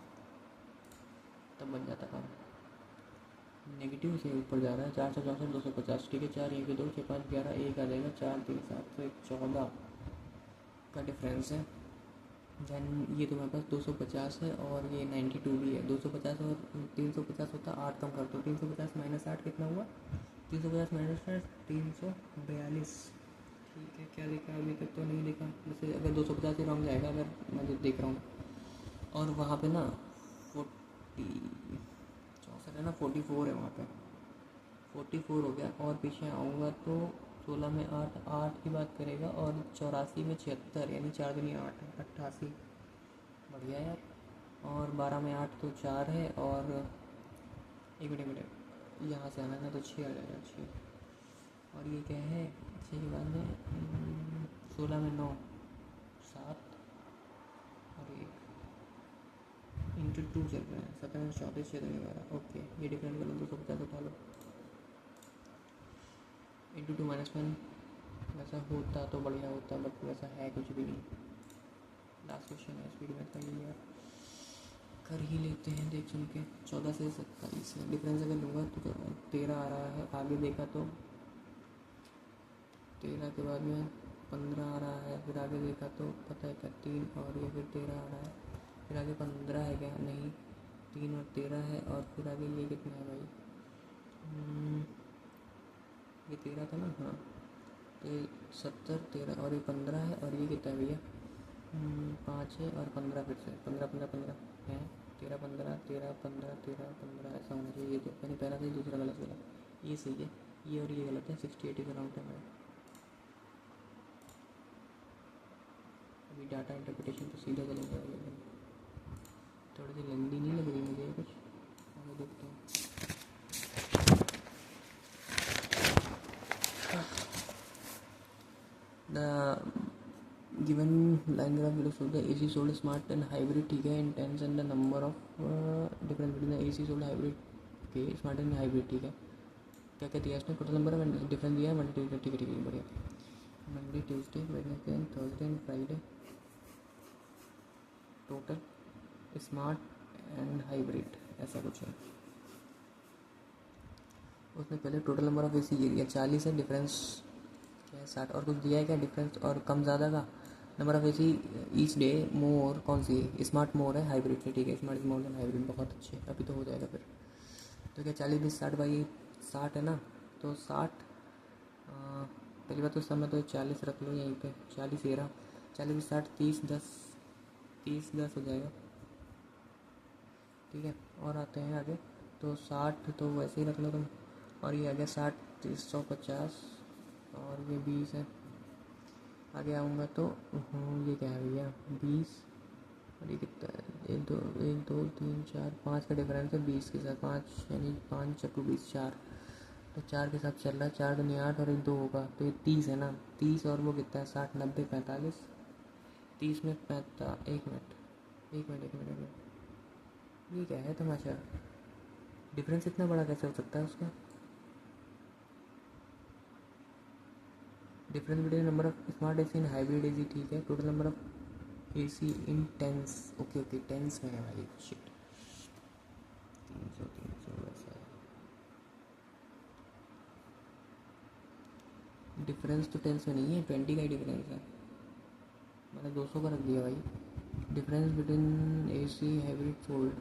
तब बन जाता काम, नेगेटिव से ऊपर जा रहा है, 464 250, ठीक है, 4 1 2 6 5 11 1 आ जाएगा, 4 3 7 तो 14 का डिफरेंस है, देन ये तुम्हारे पास 250 है, और ये 92 भी है, 250 और 350 होता, 8 कम कर दो, 350 माइनस 8 कितना हुआ, 350 माइनस 8 342, ठीक है, क्या लिखा अभी तक तो नहीं लिखा, जैसे अगर 250 ही रॉन्ग जाएगा, अगर मैं जो देख रहा हूँ, और वहाँ पे ना 64 है ना, 44 है वहाँ पे, 44 हो गया, और पीछे आऊँगा तो 16 में 8 8 की बात करेगा, और 84 में 76, यानी 4 दूनी 8 है, 88, बढ़िया यार, और 12 में 8 तो 4 है, और एक मिनट यहाँ से आना है ना, तो 6 आ जाएगा 6, और ये क्या है 6 के बाद में 16 में 9 7, और 1 इंटू 2 चल रहा है, 17 में 34 6 दूनी 12, ओके, ये डिफरेंट कर लो, 250 उठा लो, इंटू 2 माइनस 1, वैसा होता तो बढ़िया होता, बट वैसा है कुछ भी नहीं। लास्ट क्वेश्चन है स्पीड में कर लिया, कर ही लेते हैं देख सुन के, 14 से 27 है डिफरेंस, अगर लूँगा तो 13 आ रहा है, आगे देखा तो 13 के बाद में 15 आ रहा है, फिर आगे देखा तो पता है क्या 3, और ये फिर 13 आ रहा है, फिर आगे 15 है क्या, नहीं 3 और 13 है, और फिर आगे ये कितना है भाई ये 13 था ना, हाँ, तो ये 70 13 और ये 15 है, और ये कितना है भैया, 5 है और 15 फिर से 15 15 15 है, 13 15 13 15 13 15 ऐसा होना चाहिए। ये तो मैंने पहला था, दूसरा गलत बोला, ये सही है, ये और ये गलत है। 68 का राउंड है मेरा। अभी डाटा इंटरप्रिटेशन तो सीधा चलेगा, लेकिन थोड़ी सी लेंदी नहीं लग रही मुझे ये कुछ, आगे देखते हैं। The given line graph will show the AC sold smart and hybrid, ठीक है, in tens and the number of difference between the AC sold hybrid के स्मार्ट एंड हाइब्रिड, ठीक है। क्या क्या दिया इसने, टोटल नंबर ऑफ डिफरेंस दिया है, मंडे ठीक है ठीक है बढ़िया। Monday Tuesday Wednesday and Thursday and Friday total smart and hybrid, ऐसा कुछ है। उसने पहले टोटल नंबर ऑफ AC दिया 40 है, डिफरेंस क्या है 60, और कुछ दिया है क्या डिफरेंस और कम ज़्यादा का। Number of AC each day more, कौन सी स्मार्ट मोर है हाइब्रिड से, ठीक है, स्मार्ट मोर देन हाइब्रिड, बहुत अच्छे, अभी तो हो जाएगा फिर। तो क्या 40 20 60 बाई 60 है ना, तो 60 पहली बात तो समय तो 40 रख लो यहीं पे, 40 13 40 60 30 10 30 10 हो जाएगा, ठीक है। और आते हैं आगे, तो 60 तो वैसे ही रख लो तुम, और ये आ गया 60 30 150 और ये 20 है। आगे आऊँगा तो ये क्या है भैया 20, और ये कितना है 1 2 3 4 5 का डिफरेंस है 20 के साथ, 5 यानी 5 चक्कू 20 4, तो 4 के साथ चल रहा है, 4 दूनी 8 और 1 2 होगा, तो ये 30 है ना, 30 और वो कितना है 60 90 45, 30 में 45, एक मिनट, ये क्या है तमाशा, डिफरेंस इतना बड़ा कैसे हो सकता है उसका। Difference between number of smart AC and hybrid AC, ठीक है, total number of AC in tens, okay tens में है भाई, शिट 300 वैसा है, डिफरेंस तो टेंस में नहीं है, 20 का ही डिफरेंस है, मैंने 200 का रख दिया भाई। Difference between AC hybrid sold,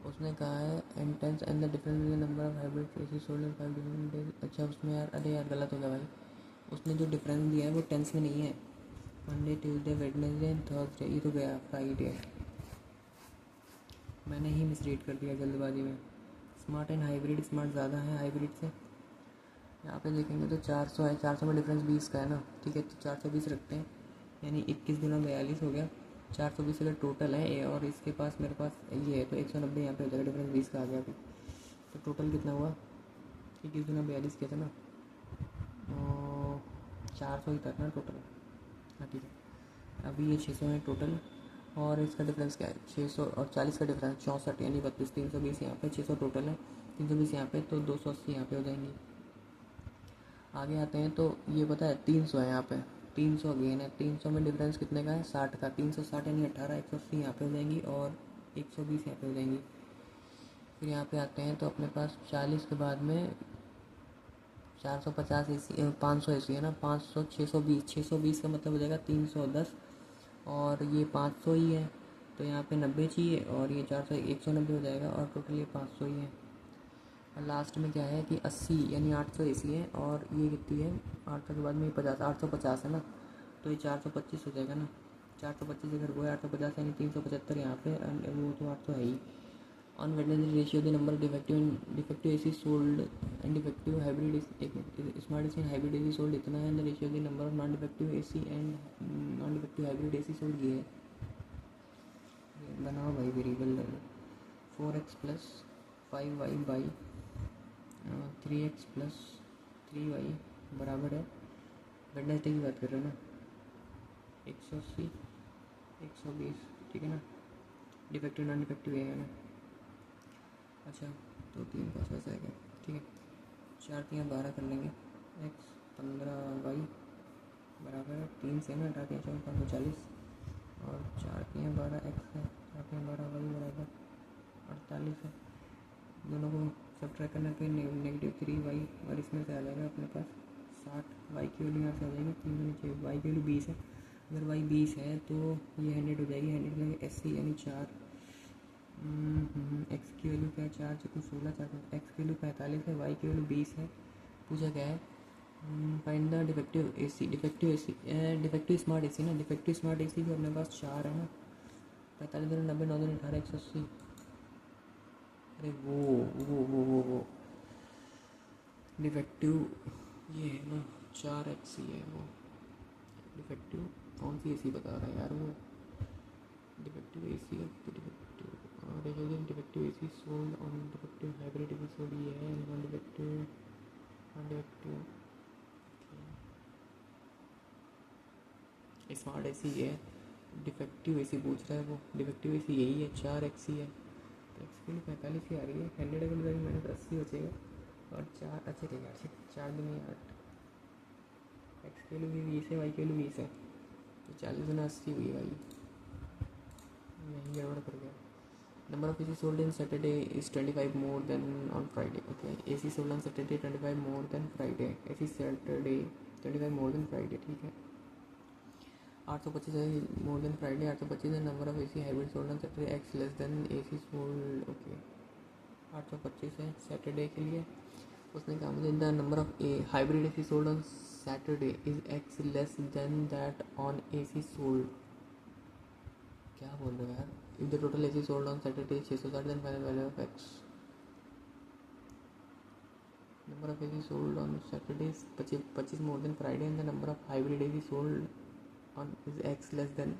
उसने कहा है and tens and the difference between number of hybrid AC sold in 5 different days, अच्छा उसमें यार, अरे यार गलत हो गया भाई, उसने जो डिफरेंस दिया है वो टेंस में नहीं है, Monday Tuesday Wednesday and Thursday, ये तो गया फ्राइडे, मैंने ही मिसरीड कर दिया जल्दबाजी में। स्मार्ट एंड हाइब्रिड, स्मार्ट ज़्यादा है हाइब्रिड से, यहाँ पे देखेंगे तो 400 है, 400 में डिफरेंस 20 का है ना, ठीक है, तो 420 रखते हैं, यानी 21 गुना 42 हो गया, 420 अगर टोटल है और इसके पास मेरे पास ये है तो 190 यहाँ पे हो जाएगा, डिफरेंस 20 का आ गया अभी, तो टोटल कितना हुआ 21 गुना 42 क्या था ना, 400 ही था ना टोटल, हाँ ठीक है। अभी ये 600 है टोटल, और इसका डिफरेंस क्या है 600 और 40 का डिफरेंस 64 यानी 32, 320 यहाँ पे, 600 टोटल है, 320 यहाँ पे, तो 280 यहाँ पे हो जाएंगी। आगे आते हैं तो ये पता है 300 है यहाँ पे, 300 गेन है, 300 में डिफरेंस कितने का है 60 का, 360 यानी 18, 180 यहाँ पे हो जाएंगी और 120 यहाँ पे हो जाएंगी। फिर यहाँ पे आते हैं तो अपने पास 40 के बाद में 450 AC 500 AC है ना, 500 620, 620 का मतलब हो जाएगा 310, और ये 500 ही है तो यहाँ पे 90 चाहिए, और ये 400 190 हो जाएगा, और टोटल ये 500 ही है। और लास्ट में क्या है कि 80 यानी 800 AC है, और ये कितनी है 800 के बाद में 50 850 है ना, तो ये 425 हो जाएगा ना, 425 अगर वो है 850 यानी 375 यहाँ पे, वो तो 800 है ही। On Wednesday ratio the number defective AC sold and defective hybrid smart AC and hybrid AC sold इतना है, the ratio the number of non defective AC and non defective hybrid AC sold ये है। बनाओ भाई variable 4x plus 5y by 3x plus 3y बराबर है, Wednesday की बात कर रहे हो ना, 180 120, ठीक है ना, डिफेक्टिव नॉन डिफेक्टिव है ना, अच्छा तो 3 पास वैसा है क्या, ठीक है, 4 3 12 कर लेंगे, x 15y बराबर है 3 से ना, 8 3 540, और 4 3 12 x है, 4 3 12y बराबर 48 है, दोनों को सब्ट्रैक्ट करना फिर नेगेटिव 3y, और इसमें से आ जाएगा अपने पास 60, y की वैल्यू यहाँ से आ जाएगी 3 नीचे, y की वैल्यू 20 है, अगर y 20 है तो ये 100 हो जाएगी, 100 में 80 यानी 4 एक्स की वैल्यू क्या है, 4×16 4, एक्स की वैल्यू 45 है, वाई की वैल्यू 20 है। पूछा क्या है, find the defective AC. Defective smart AC ना, डिफेक्टिव स्मार्ट एसी भी अपने पास 4 है ना, 45 90 9 18 180। अरे वो डिफेक्टिव ये है ना, 4 एक्स ही है वो। डिफेक्टिव कौन सी एसी बता रहा है यार वो, डिफेक्टिव एसी है defective AC sold on defective hybrid AC sold ये है, नॉन डिफेक्टिव स्मार्ट एसी है। डिफेक्टिव एसी पूछ रहा है वो, डिफेक्टिव एसी यही है, 4 एक्स ही है। तो एक्स के लिए 45 ही आ रही है, 100 के अंदर मैंने 80 बचेगा और 4 अच्छे थे यार, 4×8 एक्स के लिए भी 20 है, वाई के लिए 20 है, तो 40×80 हुई भाई, यही गड़बड़ कर गया। Number of AC sold in Saturday is 25 more then on Friday. Okay, AC sold on Saturday 25 more than Friday, AC Saturday 25 more than Friday, ठीक है। 825 है मोर देन फ्राइडे, 825 है number of AC hybrid sold on Saturday, x less then AC sold. Okay, 825 है Saturday के लिए। उसने कहा मुझे the number of A hybrid AC sold on Saturday is X less than that on AC sold. क्या बोल रहे हो यार, if the total AC sold on Saturday 660 then final value of X. Number of AC sold on Saturday 25 more than Friday and the number of hybrid AC sold on is x less than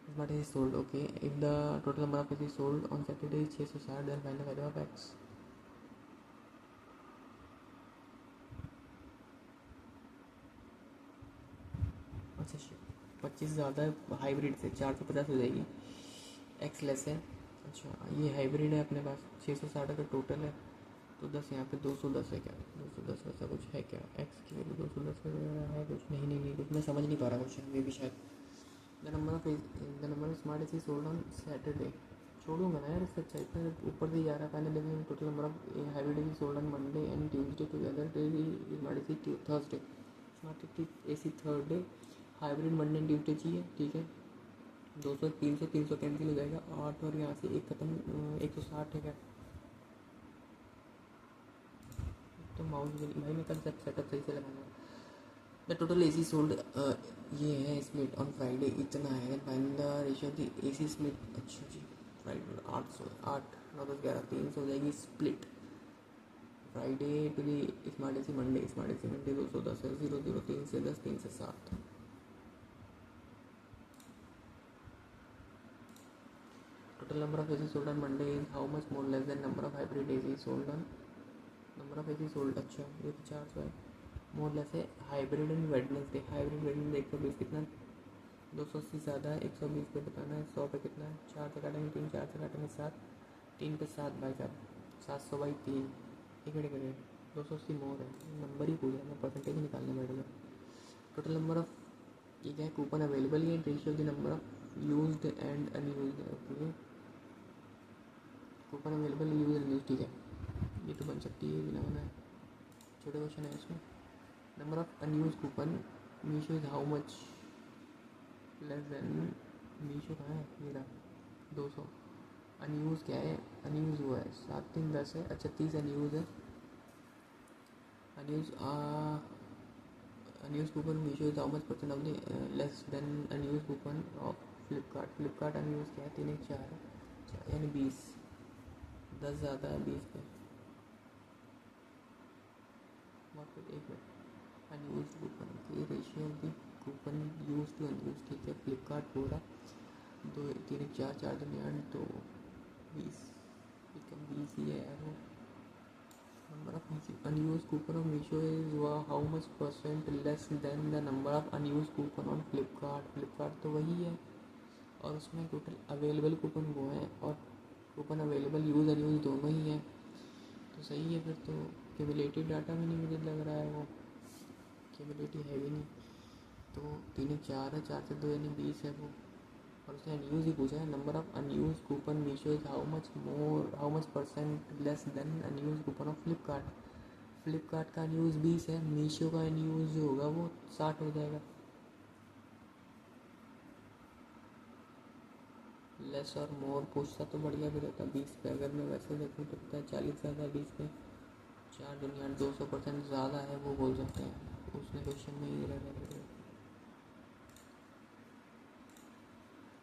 smart AC sold. Okay, if the total number of AC sold on Saturday is 660 then find the value of x. अच्छा 25 ज़्यादा है hybrid से, 450 हो जाएगी, x less है। अच्छा ये hybrid है अपने पास, 660 का टोटल है, तो 10 यहाँ पे 210 है क्या, 210 ऐसा कुछ है क्या, एक्स की वैल्यू 210 है कुछ, नहीं कुछ मैं समझ नहीं पा रहा क्वेश्चन में भी शायद। The number of smart AC sold on Saturday, छोड़ूंगा ना यार इससे अच्छा, इतना ऊपर से जा रहा है पहले, लेकिन total number of hybrid AC sold on Monday and Tuesday together smart AC Thursday, smart AC third day, hybrid Monday and Tuesday चाहिए, ठीक है। 200 300 कैंसिल हो जाएगा, 8 और यहाँ से एक खत्म, 160 है क्या, तो माउस भाई मैं कल सेटअप सही से लगाऊंगा। द टोटल एसी सोल्ड ये है स्प्लिट ऑन फ्राइडे इतना है, find the ratio of the AC split. अच्छा जी, फ्राइडे 800 8 9 10 11 300 हो जाएगी split, Friday to the smart AC Monday, smart AC Monday 210 है, 0 0 3 से 10 3 से 7। Total number of AC sold on Monday is how much more less than number of hybrid AC sold on, number of AC sold अच्छा ये तो 400 है, more less है hybrid and Wednesday, hybrid Wednesday 120 कितना, 280 ज़्यादा है, 120 पे बताना है, 100 पे कितना है, 4 से काटेंगे 3, 4 से काटेंगे 7, 3 पे 7 भाई साहब, 700/3, एक मिनट करिए, 280 मोर है, नंबर ही पूछा मैं, परसेंटेज निकालने बैठ गया। टोटल नंबर ऑफ ये क्या है, कूपन अवेलेबल ही है, ratio of the number of used and unused. Okay, coupon available use unused, ठीक है, ये तो बन सकती है बिना बनाए, छोटे क्वेश्चन है इसमें। Number of unused coupon Meesho is how much less than, Meesho कहाँ है मेरा 200, अनयूज़ क्या है, अनयूज़ हुआ है 7 3 10 है, अच्छा 30 अनयूज़ है, unused unused coupon Meesho is how much percent of the less than unused coupon of Flipkart, Flipkart unused क्या है 3 1 4 है, यानी 20, 10 ज़्यादा है 20 पे, एक मिनट, अनयूज कूपन की ratio of the coupon use to unused, ठीक है, फ्लिपकार्ट पूरा 2 3 4 4 2 तो 20 कम 20 ही है यार वो। Number of unused coupon of Meesho is how much percent less than the number of unused coupon on Flipkart, Flipkart तो वही है, और उसमें टोटल अवेलेबल कूपन वो है, और कूपन अवेलेबल यूज़ अनयूज दोनों ही है, तो सही है फिर तो। क्यूमुलेटिव डाटा भी नहीं मुझे लग रहा है वो, क्यूमुलेटिव है भी नहीं, तो 3 4 है, 4 से 2 यानी 20 है वो, और उसने अनयूज ही पूछा है, number of unused coupon Meesho is how much percent less than unused coupon of Flipkart, Flipkart का अनयूज 20 है, मीशो का अनयूज जो होगा वो 60 हो जाएगा। लेस और मोर पूछता तो बढ़िया भी रहता 20 पे। अगर मैं वैसे देखूँ तो पता है 40 ज़्यादा है 20 पे। 4 2 200% ज़्यादा है वो बोल सकते हैं। उसने क्वेश्चन में ही रहने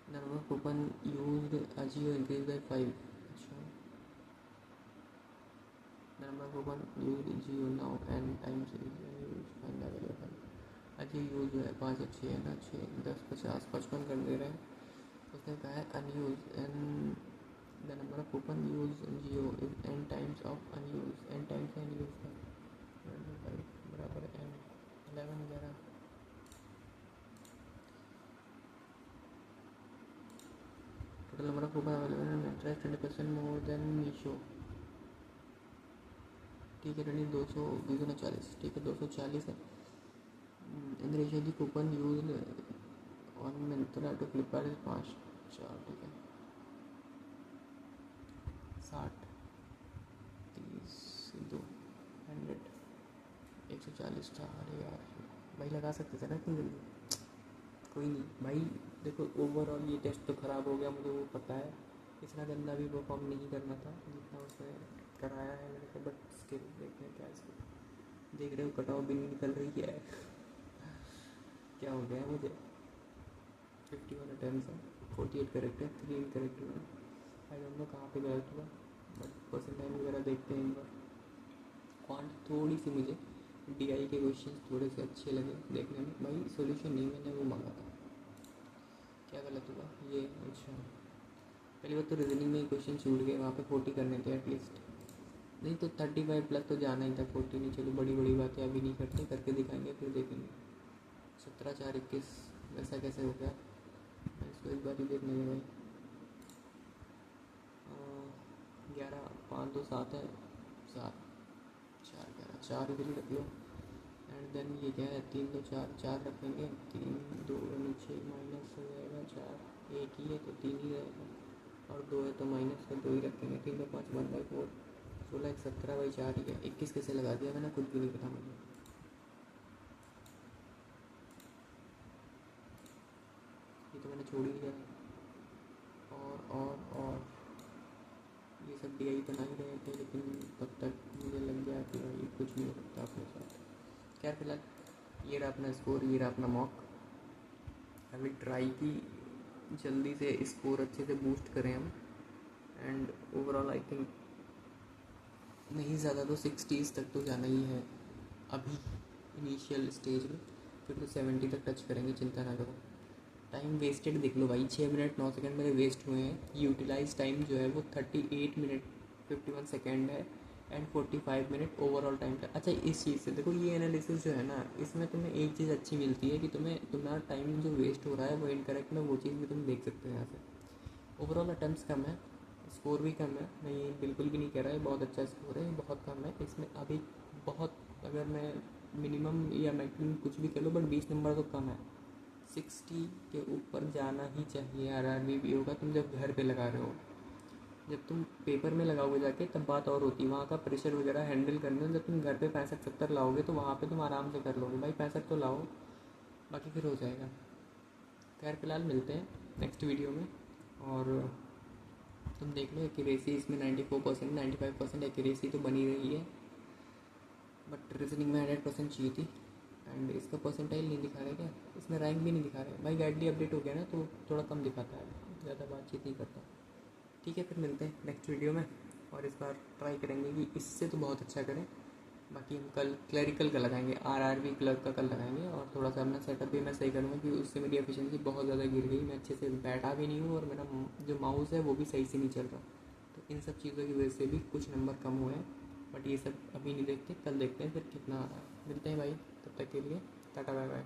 number coupon use Ajio increase by 5। अच्छा, number coupon use Jio now and times find available. Ajio use जो है 5 अच्छी है ना, 6 10 50 55 कर दे रहे हैं। उसने कहा है unused and the number of coupon use in Jio is N times of unused N times unused का बराबर एन 11 वगैरह। Total number of coupon available in interest 20% more than Meesho. ठीक है 240 ठीक है 240 है। In ratio the coupon use on Myntra to Flipkart is 5 4 ठीक है 60 30 2 100 140 था। अरे यार भाई लगा सकते थे ना इतनी जल्दी। कोई नहीं भाई, देखो ओवरऑल ये टेस्ट तो ख़राब हो गया, मुझे वो पता है। इतना गंदा भी परफॉर्म नहीं करना था जितना उसने कराया है मेरे को, बट स्टिल देखते हैं क्या इसको। देख रहे हो कट ऑफ भी नहीं निकल रही है। क्या हो गया है मुझे। 51 अटैम्प्ट है, 48 करेक्ट है, 3 इनकरेक्ट हुआ। आई डोंट नो कहाँ पे गलत हुआ, बट परसेंटाइल वगैरह देखते हैं एक बार। क्वांट थोड़ी सी मुझे DI के क्वेश्चन थोड़े से अच्छे लगे देखने में। भाई सॉल्यूशन नहीं, मैंने वो मांगा था। क्या गलत हुआ ये। अच्छा, पहली बात तो रीजनिंग में ही क्वेश्चन छूट गए, वहाँ पे 40 करने थे एटलीस्ट। नहीं तो 35 प्लस तो जाना ही था, 40 नहीं। चलो बड़ी बड़ी बातें अभी नहीं करते, करके दिखाएंगे फिर देखेंगे। 17 4 21 वैसा कैसे हो गया, मैं इसको एक बार ही देखने में भाई। 11 5 2 7 है 7 4 11 4 इधर ही रख लो। एंड देन ये क्या है 3 2 4 4 रखेंगे, 3 2 नीचे माइनस हो जाएगा, 4 एक ही है तो 3 ही रहेगा, और 2 है तो माइनस का 2 ही रखेंगे। 3 2 5 1/4 16 1 17/4 ही है। 21 कैसे लगा दिया मैंने, कुछ भी नहीं पता मुझे। ये तो मैंने छोड़ ही दिया। और ये सब DI बना ही रहे थे, लेकिन तब तक मुझे लग गया कि भाई कुछ नहीं हो सकता अपने साथ। खैर फिलहाल ये रहा अपना स्कोर, ये रहा अपना मॉक। अभी ट्राई की जल्दी से स्कोर अच्छे से बूस्ट करें हम। एंड ओवरऑल आई थिंक नहीं ज़्यादा तो 60s तक तो जाना ही है अभी इनिशियल स्टेज में, फिर तो 70 तक टच करेंगे, चिंता ना करो। टाइम वेस्टेड देख लो भाई, 6 मिनट 9 सेकंड मेरे वेस्ट हुए हैं। यूटिलाइज टाइम जो है वो 38 मिनट 51 सेकंड है एंड 45 मिनट ओवरऑल टाइम था। अच्छा इस चीज़ से देखो, ये एनालिसिस जो है ना, इसमें तुम्हें एक चीज़ अच्छी मिलती है कि तुम्हारा टाइम जो वेस्ट हो रहा है वो इनकरेक्ट में, वो चीज़ भी तुम देख सकते हो यहाँ से। ओवरऑल अटैम्प्ट्स कम है, स्कोर भी कम है, मैं ये बिल्कुल भी नहीं कह रहा है बहुत अच्छा स्कोर है, बहुत कम है इसमें अभी। बहुत अगर मैं मिनिमम या मैक्सिमम कुछ भी कर लो, बट 20 नंबर तो कम है। 60 के ऊपर जाना ही चाहिए। RRB भी होगा तुम जब घर पे लगा रहे हो, जब तुम पेपर में लगाओगे जाके तब बात और होती है, वहाँ का प्रेशर वगैरह हैंडल करने। जब तुम घर पे 65-70 लाओगे तो वहाँ पे तुम आराम से कर लोगे भाई। 65 तो लाओ, बाकी फिर हो जाएगा। खैर फिलहाल मिलते हैं नेक्स्ट वीडियो में। और तुम देख लो एक्यूरेसी इसमें 94% 95% एक्यूरेसी तो बनी रही है, बट रीजनिंग में 100% चाहिए थी। एंड इसका परसेंटाइल नहीं दिखा रहे क्या, इसमें रैंक भी नहीं दिखा रहे भाई। गाइडली अपडेट हो गया ना तो थोड़ा कम दिखाता है, ज़्यादा बातचीत नहीं करता। ठीक है फिर मिलते हैं नेक्स्ट वीडियो में, और इस बार ट्राई करेंगे कि इससे तो बहुत अच्छा करें। बाकी हम कल क्लरिकल का लगाएंगे, RRB क्लर्क का कल लगाएंगे। और थोड़ा सा अपना सेटअप भी मैं सही करूँगा, क्योंकि उससे मेरी एफिशिएंसी बहुत ज़्यादा गिर गई। मैं अच्छे से बैठा भी नहीं हूँ, और मेरा जो माउस है वो भी सही से नहीं चल रहा। तो इन सब चीज़ों की वजह से भी कुछ नंबर कम हुए हैं, बट ये सब अभी नहीं देखते, कल देखते हैं फिर कितना आ रहा है। मिलते हैं भाई, तब तक के लिए टाटा बाय बाय।